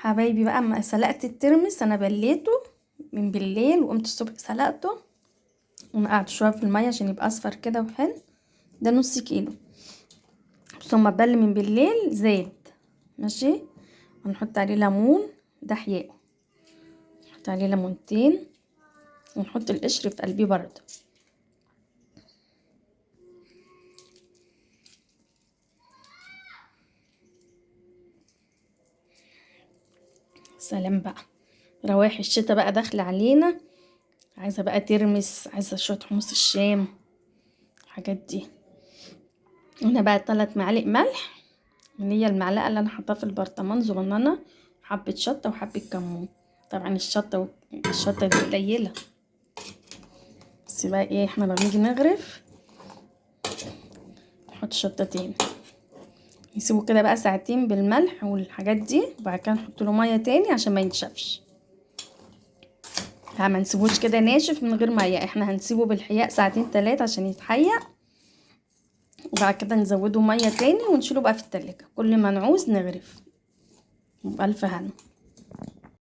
حبايبي بقى، اما سلقت الترمس انا بليته من بالليل وقمت الصبح سلقته ونقعت شويه في الميه عشان يبقى اصفر كده وحلو. ده نص كيلو. ثم بل من بالليل زيت ماشي، ونحط عليه ليمون، ده حياء، نحط عليه ليمونتين ونحط القشر في قلبيه برضه. سلام بقى، روايح الشتا بقى داخله علينا، عايزه بقى ترمس، عايزه شويه حمص الشام، الحاجات دي. هنا بقى 3 معالق ملح، اللي هي المعلقه اللي انا حاطاها في البرطمان صغننه، حبه شطه وحبه كمون. طبعا الشطه دي قليله، بس بقى ايه، احنا لما نيجي نغرف نحط شطه تاني، نسيبه كده بقى ساعتين بالملح والحاجات دي، وبعد كده نحط له ميه تاني عشان ما ينشفش. ما نسيبوش كده ناشف من غير ميه، احنا هنسيبه بالحياء ساعتين 3 عشان يتحيق، وبعد كده نزوده ميه تاني ونشيله بقى في التلاجة، كل ما نعوز نغرف. بألف هنا.